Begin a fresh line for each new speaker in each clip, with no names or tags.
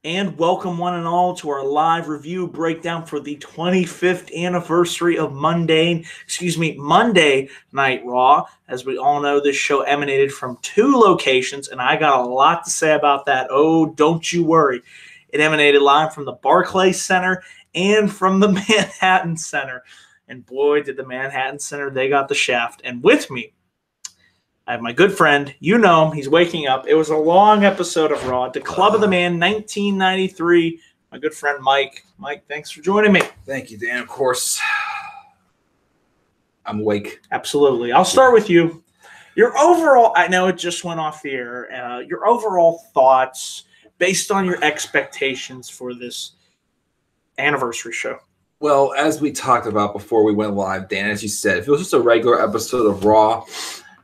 And welcome one and all to our live review breakdown for the 25th anniversary of Monday Night Raw. As we all know, this show emanated from two locations, and I got a lot to say about that. Oh, don't you worry. It emanated live from the Barclays Center and from the Manhattan Center. And boy, did the Manhattan Center, they got the shaft. And with me, I have my good friend. You know him. He's waking up. It was a long episode of Raw. The Club of the Man, 1993. My good friend, Mike. Mike, thanks for joining me.
Thank you, Dan. Of course, I'm awake.
Absolutely. I'll start with you. Your overall, I know it just went off the air, your overall thoughts based on your expectations for this anniversary show.
Well, as we talked about before we went live, Dan, as you said, if it was just a regular episode of Raw,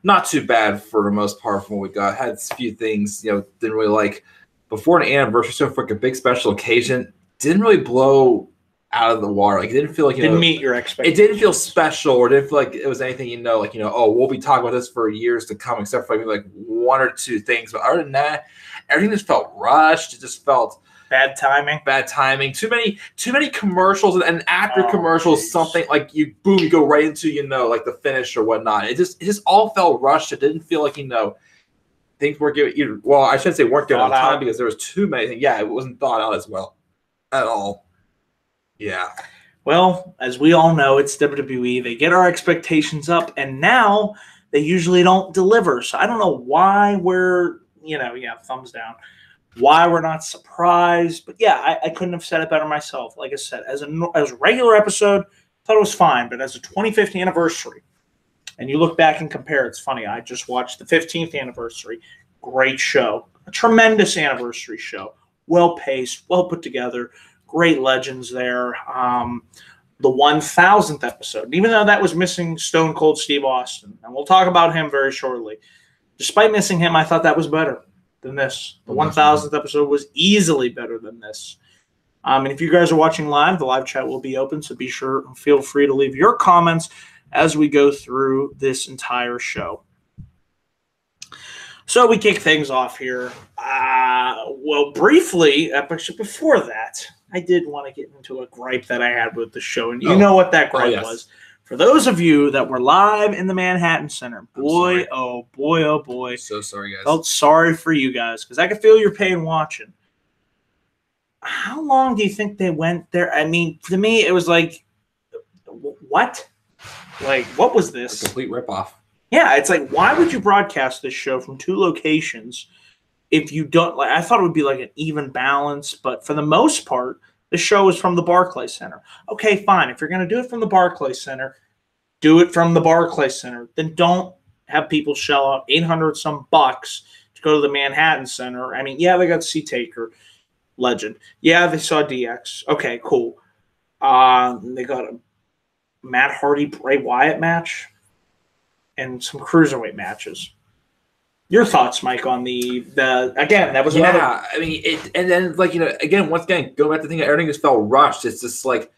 not too bad for the most part from what we got. Had a few things, didn't really like. Before an anniversary show for like a big special occasion, didn't really blow out of the water. Like it didn't feel like
didn't meet your expectations.
It didn't feel special, or didn't feel like it was anything. Oh, we'll be talking about this for years to come, except for maybe like one or two things. But other than that, everything just felt rushed. It just felt
bad timing.
Too many commercials, and after commercials, something like you go right into like the finish or whatnot. It just all felt rushed. It didn't feel like things weren't given. Well, I shouldn't say weren't given on time because there was too many things. Yeah, it wasn't thought out as well at all. Yeah.
Well, as we all know, it's WWE. They get our expectations up, and now they usually don't deliver. So I don't know why we're thumbs down. Why we're not surprised, but yeah, I couldn't have said it better myself. Like I said, as a regular episode, thought it was fine, but as a 25th anniversary, and you look back and compare, it's funny. I just watched the 15th anniversary, great show, a tremendous anniversary show, well paced, well put together, great legends there. The 1000th episode, even though that was missing Stone Cold Steve Austin, and we'll talk about him very shortly. Despite missing him, I thought that was better than this. The 1000th episode was easily better than this. And if you guys are watching live, the live chat will be open, so feel free to leave your comments as we go through this entire show. So we kick things off here. Briefly, actually before that, I did want to get into a gripe that I had with the show, and you know what that gripe was. For those of you that were live in the Manhattan Center, boy, oh boy.
So sorry, guys.
Felt sorry for you guys because I could feel your pain watching. How long do you think they went there? I mean, to me, it was like, what? Like, what was this?
A complete ripoff.
Yeah, it's like, why would you broadcast this show from two locations if you don't? Like, I thought it would be like an even balance, but for the most part, the show is from the Barclays Center. Okay, fine. If you're going to do it from the Barclays Center, do it from the Barclays Center. Then don't have people shell out $800 to go to the Manhattan Center. I mean, yeah, they got C Taker, legend. Yeah, they saw DX. Okay, cool. They got a Matt Hardy Bray Wyatt match and some cruiserweight matches. Your thoughts, Mike, on the again? That was another.
Yeah, I mean, and then again, once again, going back to the thing, everything just felt rushed. It's just like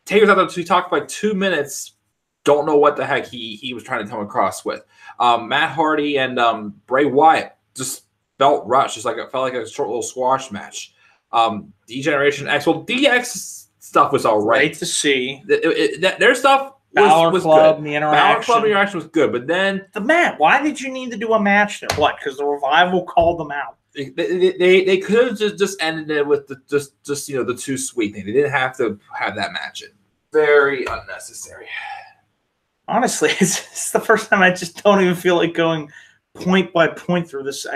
Taker's out there to talk for like 2 minutes. Don't know what the heck he was trying to come across with. Matt Hardy and Bray Wyatt just felt rushed. It felt like a short little squash match. D-Generation X. Well, DX stuff was all right.
Great to see.
Their stuff.
Balor
was
Club,
good.
The interaction.
Balor Club interaction was good, but then
the match. Why did you need to do a match there? What? Because the Revival called them out.
They could have just ended it with the the too sweet thing. They didn't have to have that match in. Very unnecessary.
Honestly, it's the first time I just don't even feel like going point by point through this.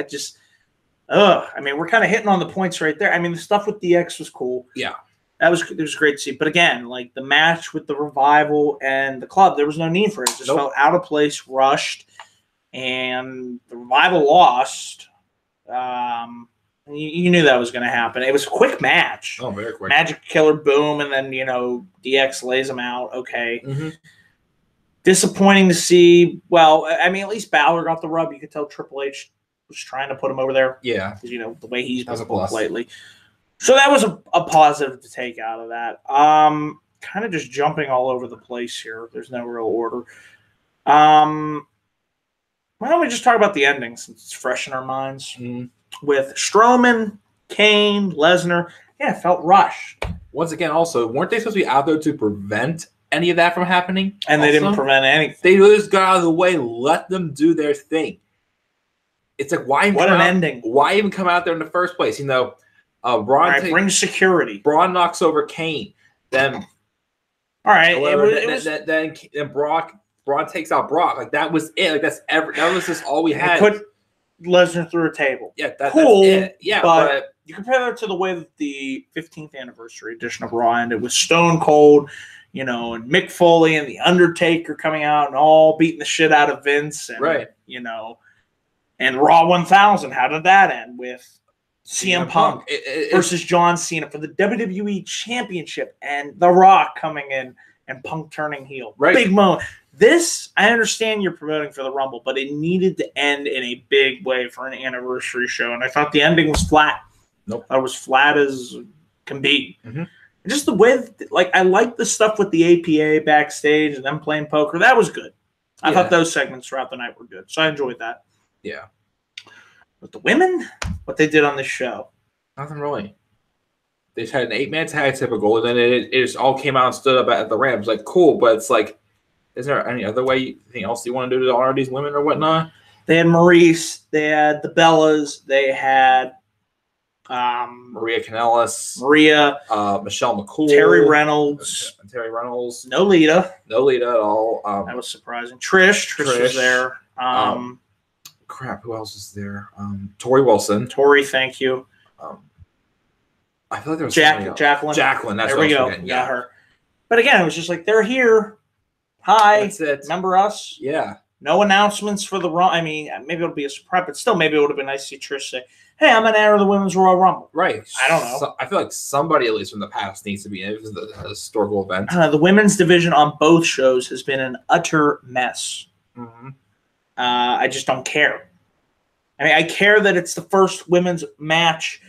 I mean, we're kind of hitting on the points right there. I mean, the stuff with DX was cool.
Yeah.
It was great to see. But again, like the match with the Revival and the Club, there was no need for it. It just felt out of place, rushed, and the Revival lost. You knew that was going to happen. It was a quick match.
Oh, very quick.
Magic Killer, boom, and then, DX lays him out. Okay.
Mm-hmm.
Disappointing to see. Well, I mean, at least Balor got the rub. You could tell Triple H was trying to put him over there.
Yeah.
Because, the way he's been
booked
lately. So that was a positive to take out of that. Kind of just jumping all over the place here. There's no real order. Why don't we just talk about the ending since it's fresh in our minds?
Mm-hmm.
With Strowman Kane, Lesnar. Yeah, it felt rushed.
Once again, also, weren't they supposed to be out there to prevent any of that from happening?
And they didn't prevent anything.
They just got out of the way, let them do their thing. It's like, why even
ending?
Why even come out there in the first place? You know, Braun
brings security.
Braun knocks over Kane. Then,
all right,
then Braun takes out Brock. Like that was it. Like that was just all we had.
Put Lesnar through a table.
Yeah,
cool.
That's it. Yeah,
but you compare that to the way that the 15th anniversary edition of Raw ended with Stone Cold, you know, and Mick Foley and the Undertaker coming out and all beating the shit out of Vince, and
right?
You know, and Raw 1000. How did that end with CM Punk versus John Cena for the WWE Championship, and The Rock coming in and Punk turning heel?
Right.
Big moment. This, I understand you're promoting for the Rumble, but it needed to end in a big way for an anniversary show, and I thought the ending was flat.
Nope.
I was flat as can be.
Mm-hmm.
And just the way, I liked the stuff with the APA backstage and them playing poker. That was good. I thought those segments throughout the night were good, so I enjoyed that.
Yeah.
But the women, what they did on this show,
nothing really. They just had an 8-man tag typical, and then it just all came out and stood up at the ramp. It's like, cool, but it's like, is there any other way, anything else you want to do to honor these women or whatnot?
They had Maurice, they had the Bellas, they had
Maria Kanellis, Michelle McCool,
Terry Reynolds, no Lita
at all.
That was surprising. Trish was there.
Crap, who else is there? Tori Wilson.
Thank you.
I feel like there was
Jacqueline.
That's
there we go. Yeah, her. But again, it was just like, they're here. Hi.
That's it.
Remember us?
Yeah.
No announcements for the Raw. I mean, maybe it'll be a surprise, but still, maybe it would have been nice to see Trish say, hey, I'm an heir of the Women's Royal Rumble.
Right.
I don't know.
So, I feel like somebody, at least from the past, needs to be in it. It was a historical event.
The women's division on both shows has been an utter mess.
Mm-hmm.
I just don't care. I mean, I care that it's the first women's match,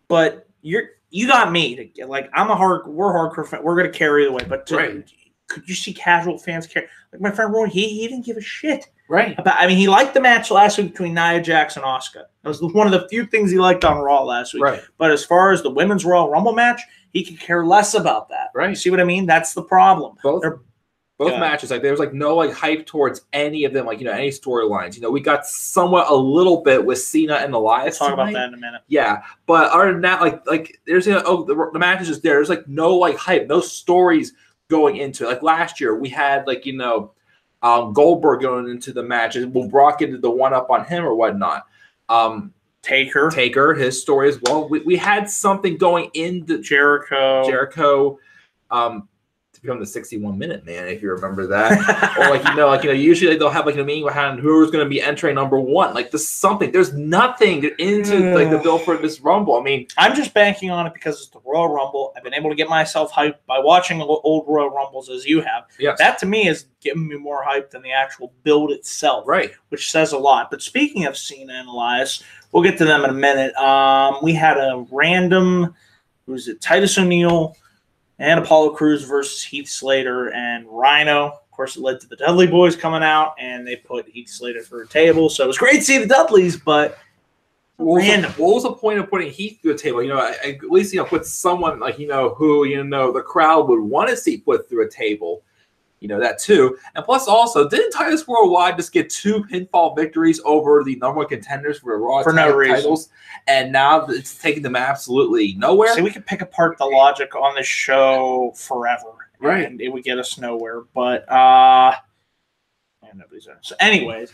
but you got me. Like, we're hardcore fan. We're going to carry the way. But could you see casual fans care? Like my friend Roy, he didn't give a shit.
Right.
He liked the match last week between Nia Jax and Asuka. That was one of the few things he liked on Raw last week.
Right.
But as far as the women's Royal Rumble match, he could care less about that.
Right.
You see what I mean? That's the problem.
Both matches, like there was like no like hype towards any of them, like, you know, any storylines. You know, we got somewhat a little bit with Cena and Elias.
We'll talk about that in a minute.
Yeah, but other than that, like there's the match is just there. There's like no like hype, no stories going into it. Like last year, we had like, you know, Goldberg going into the match, and Brock did the one up on him or whatnot. Taker, his story as well. We had something going into Jericho. To become the 61-minute man, if you remember that, or like usually they'll have like a meeting behind who's going to be entering number one. Like there's something. There's nothing into like the bill for this Rumble. I mean,
I'm just banking on it because it's the Royal Rumble. I've been able to get myself hyped by watching old Royal Rumbles as you have.
Yes.
That to me is giving me more hype than the actual build itself,
right? Which
says a lot. But speaking of Cena and Elias, we'll get to them in a minute. We had a random, Titus O'Neil and Apollo Crews versus Heath Slater and Rhino. Of course, it led to the Dudley Boys coming out, and they put Heath Slater through a table. So it was great to see the Dudleys, but random.
What was the point of putting Heath through a table? You know, at least, you know, put someone like, you know, who, you know, the crowd would want to see put through a table. You know, that too. And plus also, didn't Titus Worldwide just get 2 pinfall victories over the number one contenders for the Raw titles? And now it's taking them absolutely nowhere.
See, we could pick apart the logic on this show forever.
Right.
And it would get us nowhere. But, nobody's there. So anyways,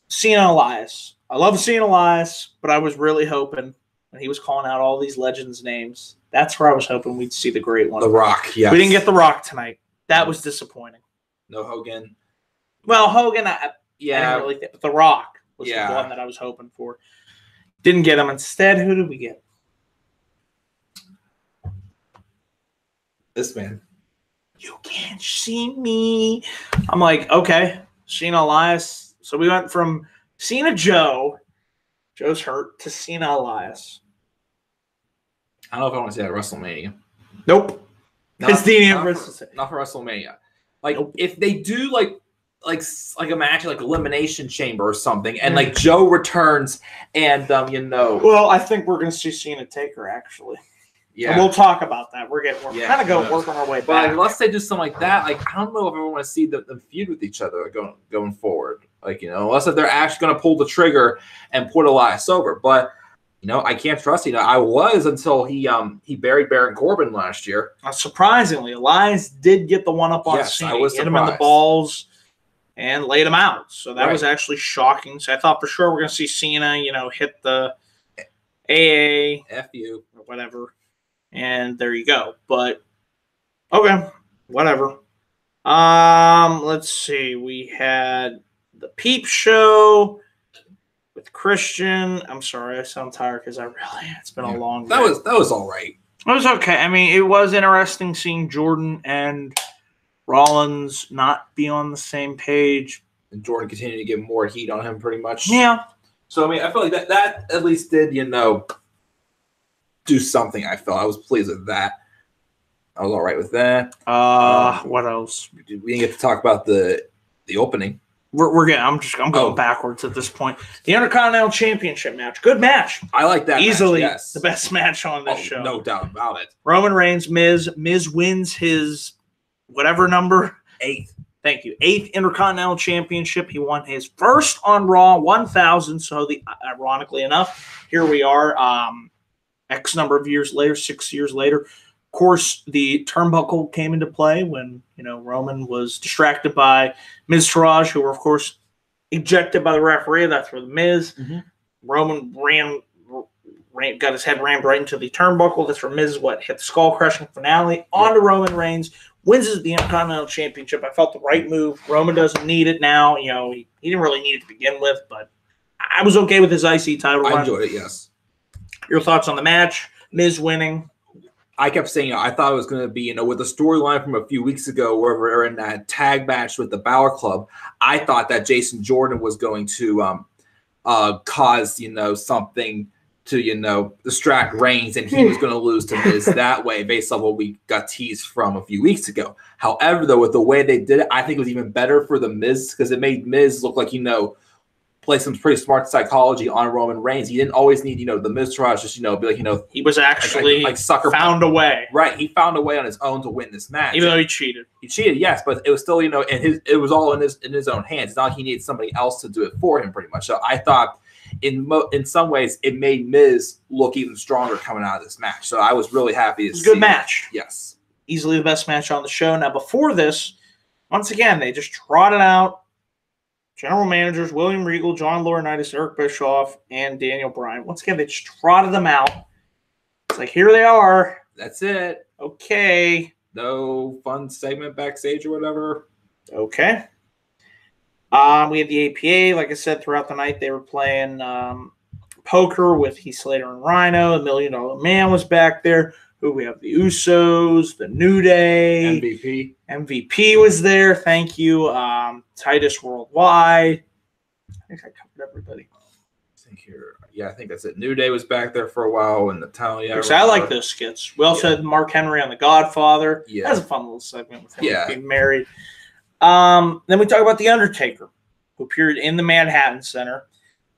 Cena and Elias. I love Cena and Elias, but I was really hoping when he was calling out all these legends' names, that's where I was hoping we'd see the great one.
The Rock, yes.
We didn't get The Rock tonight. That was disappointing.
No Hogan.
Well, Hogan, I didn't really think, but The Rock was the one that I was hoping for. Didn't get him. Instead, who did we get?
This man.
You can't see me. I'm like, okay, Cena Elias. So we went from Cena Joe, Joe's hurt, to Cena Elias.
I don't know if I want to see that at WrestleMania.
Nope.
Not for WrestleMania. Like, if they do, like, like a match like Elimination Chamber or something, and like Joe returns, and
Well, I think we're gonna see Cena Taker actually.
Yeah,
and we'll talk about that. We're kind of working our way back.
But unless they do something like that, like I don't know if I want to see them feud with each other going forward. Like unless if they're actually going to pull the trigger and put Elias over. But I can't trust. I was until he buried Baron Corbin last year.
Surprisingly, Elias did get the one up on Cena.
I was
hit him in the balls and laid him out. So that was actually shocking. So I thought for sure we're going to see Cena, hit the AA,
FU
or whatever. And there you go. But okay, whatever. Let's see. We had the Peep Show with Christian. I'm sorry, I sound tired because it's been a long day.
That was all right.
It was okay. I mean, it was interesting seeing Jordan and Rollins not be on the same page.
And Jordan continued to get more heat on him pretty much.
Yeah.
So I mean, I feel like that at least did, do something. I was pleased with that. I was all right with that.
What else?
We didn't get to talk about the opening.
We're getting. I'm going backwards at this point. The Intercontinental Championship match. Good match.
I like that.
Easily
match, yes.
The best match on this show.
No doubt about it.
Roman Reigns, Miz. Miz wins his whatever number.
8th.
Thank you. 8th Intercontinental Championship. He won his first on Raw, 1,000. So ironically enough, here we are. X number of years later, 6 years later. Of course, the turnbuckle came into play when, Roman was distracted by Miz Taraj, who were, of course, ejected by the referee. That's where the Miz.
Mm-hmm.
Roman got his head rammed right into the turnbuckle. That's where Miz hit the skull-crushing finale. On to Roman Reigns. Wins the Intercontinental Championship. I felt the right move. Roman doesn't need it now. He didn't really need it to begin with, but I was okay with his IC title run.
I enjoyed it, yes.
Your thoughts on the match? Miz winning.
I kept saying, I thought it was going to be, with the storyline from a few weeks ago where we're in that tag match with the Balor Club. I thought that Jason Jordan was going to cause, something to, distract Reigns, and he was going to lose to Miz that way based on what we got teased from a few weeks ago. However, though, with the way they did it, I think it was even better for the Miz because it made Miz look like, play some pretty smart psychology on Roman Reigns. He didn't always need, the Miz Taraj just, be like,
he was actually
like sucker
found a way.
Right. He found a way on his own to win this match.
Even though he cheated.
He cheated, yes, but it was still, and it was all in his own hands. It's not like he needed somebody else to do it for him pretty much. So I thought in some ways it made Miz look even stronger coming out of this match. So I was really happy to see.
Good match.
Yes.
Easily the best match on the show. Now before this, once again, they just trotted out general managers William Regal, John Laurinaitis, Eric Bischoff, and Daniel Bryan. Once again, they just trotted them out. It's like, here they are.
That's it.
Okay.
No fun segment backstage or whatever.
Okay. We had the APA. Like I said, throughout the night, they were playing poker with Heath Slater and Rhino. The $1 Million Man was back there. Who we have? The Usos, the New Day. MVP was there. Thank you. Titus Worldwide. I think I covered everybody.
I think that's it. New Day was back there for a while, and Natalia.
I like those skits. We also had Mark Henry on The Godfather.
Yeah.
That was a fun little segment with him being married. Then we talk about The Undertaker, who appeared in the Manhattan Center.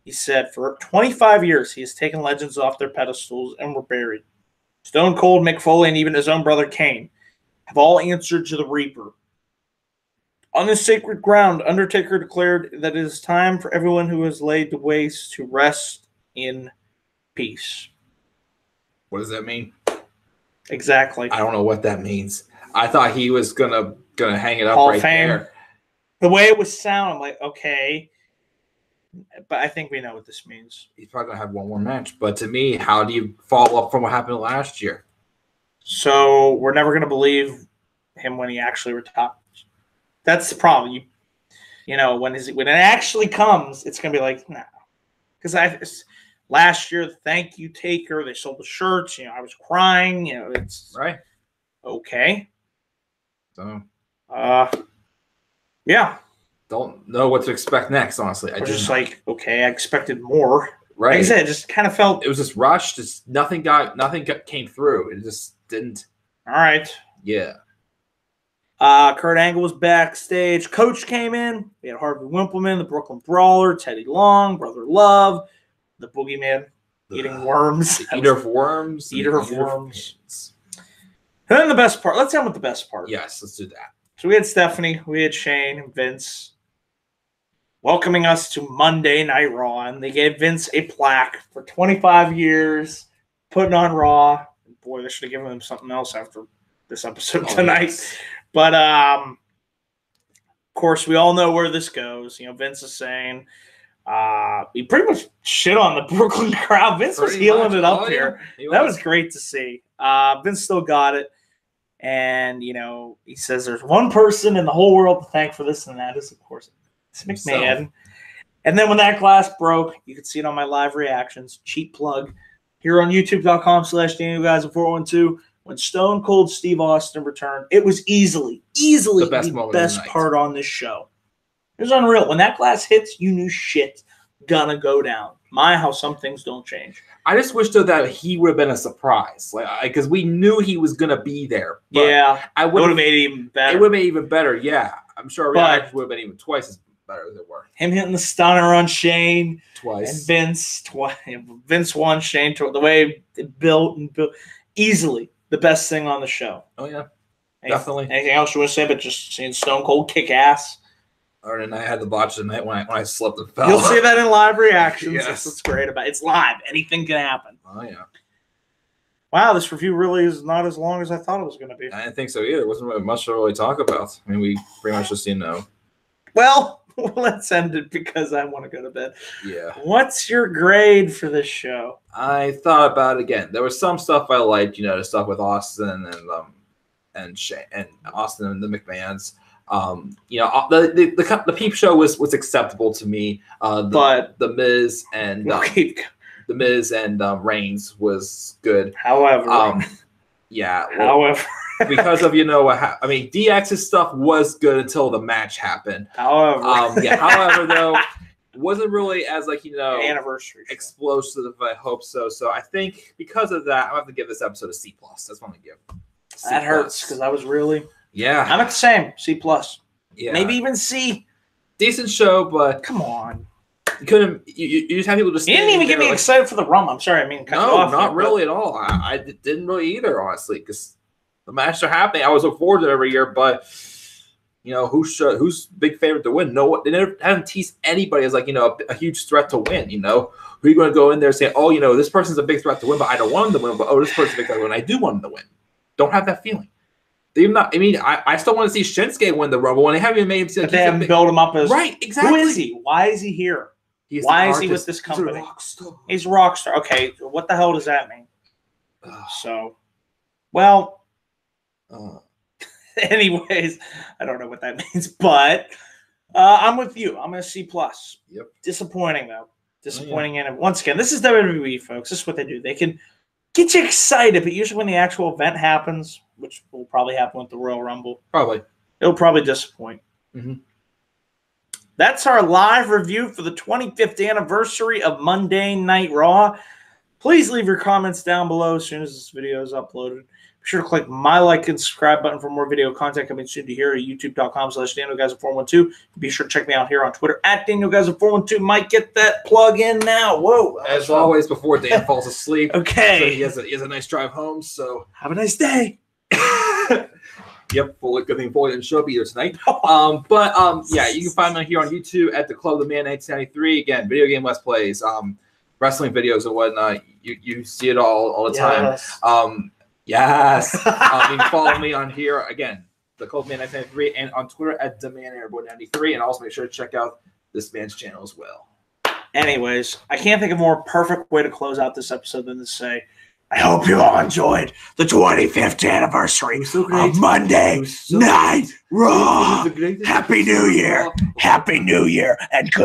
He said for 25 years he has taken legends off their pedestals and were buried. Stone Cold, Mick Foley, and even his own brother Kane have all answered to the Reaper. On this sacred ground, Undertaker declared that it is time for everyone who has laid to waste to rest in peace.
What does that mean?
Exactly.
I don't know what that means. I thought he was gonna hang it up
Hall
right
of Fame.
there.
The way it was sound, I'm like, okay. But I think we know what this means.
He's probably going to have one more match. But to me, how do you follow up from what happened last year?
So we're never going to believe him when he actually retires. That's the problem. When it actually comes, it's going to be like, no. Because last year, thank you, Taker. They sold the shirts. I was crying. It's
right.
Okay.
So.
Yeah.
Don't know what to expect next, honestly. I
just like, okay, I expected more.
Right.
Like I said, it just kind of felt
it was just rushed. Just nothing came through. It just didn't.
All right.
Yeah.
Kurt Angle was backstage. Coach came in. We had Harvey Wimpleman, the Brooklyn Brawler, Teddy Long, Brother Love, the Boogeyman, eating worms.
Eater of worms.
Eater of worms. And then the best part. Let's end with the best part.
Yes, let's do that.
So we had Stephanie, we had Shane, and Vince welcoming us to Monday Night Raw, and they gave Vince a plaque for 25 years putting on Raw. Boy, they should have given him something else after this episode tonight. Yes. But, of course, we all know where this goes. Vince is saying he pretty much shit on the Brooklyn crowd. Vince was healing it up here. That was great to see. Vince still got it. And, he says there's one person in the whole world to thank for this, and that is, of course, it's McMahon. And then when that glass broke, you can see it on my live reactions. Cheap plug here on youtube.com/DanielGuys412. When Stone Cold Steve Austin returned, it was easily the best part on this show. It was unreal. When that glass hits, you knew shit gonna go down. How some things don't change.
I just wish, though, that he would have been a surprise, because we knew he was gonna be there.
Yeah, it would have made it even better.
It would have made it even better. Yeah, I'm sure our reactions would have been even twice as better as it were.
Him hitting the stunner on Shane
twice,
and Vince twice. Vince won. Shane the way it built easily. The best thing on the show.
Oh, yeah. Definitely.
Anything else you want to say but just seeing Stone Cold kick ass?
Or then I had to watch the night when I slept and fell.
You'll see that in live reactions.
Yes.
That's what's great about it. It's live. Anything can happen.
Oh, yeah.
Wow, this review really is not as long as I thought it was going to be.
I didn't think so either. There wasn't really much to really talk about. I mean, we pretty much just,
Well, let's end it because I want to go to bed.
Yeah.
What's your grade for this show?
I thought about it again. There was some stuff I liked, the stuff with Austin and Shane and Austin and the McMahons. The Peep Show was acceptable to me. But the Miz and Reigns was good.
However,
because of DX's stuff was good until the match happened.
However,
though, wasn't really as
anniversary
explosive. I hope so. So I think because of that, I'm gonna have to give this episode a C+. That's what I'm gonna give.
That hurts because I was really
I'm
at the same C+.
Yeah,
maybe even C.
Decent show, but
come on.
You couldn't. You just have people just.
You didn't even get me excited for the Rumble. I'm sorry.
Not really at all. I didn't really either, honestly, because the matches are happening. I always look forward to it every year, but who's big favorite to win? No, they never haven't teased anybody as a huge threat to win. Who are you going to go in there and say, oh, this person's a big threat to win, but I don't want him to win. But this person's a big threat to win. I do want him to win. Don't have that feeling. They've not. I still want to see Shinsuke win the Rumble, and they haven't even made him see.
But they haven't built him up as
right. Exactly.
Who is he? Why is he here? Why is he with this company? He's a rock star. Okay, what the hell does that mean? Anyways, I don't know what that means, but I'm with you. I'm going to C+.
Yep.
Disappointing, though. Disappointing. And once again, this is WWE, folks. This is what they do. They can get you excited, but usually when the actual event happens, which will probably happen with the Royal Rumble, it'll probably disappoint.
Mm-hmm.
That's our live review for the 25th anniversary of Monday Night Raw. Please leave your comments down below as soon as this video is uploaded. Be sure to click my like and subscribe button for more video content coming soon to here at youtube.com/DanielGuys412. Be sure to check me out here on Twitter at DanielGuys412. Might get that plug in now. Whoa.
As always, before Dan falls asleep.
Okay.
So he has a nice drive home, so
have a nice day.
Yep, good thing Foley didn't show up either tonight. Yeah, you can find me here on YouTube at the Club of the Man 1993. Again, video game Let's Plays, wrestling videos and whatnot. You see it all the time. Yes. You can follow me on here again, the Club of the Man 1993, and on Twitter at TheManAirboy93, and also make sure to check out this man's channel as well.
Anyways, I can't think of a more perfect way to close out this episode than to say, I hope you all enjoyed the 25th anniversary of Monday Night Raw. Happy New Year. Happy New Year and good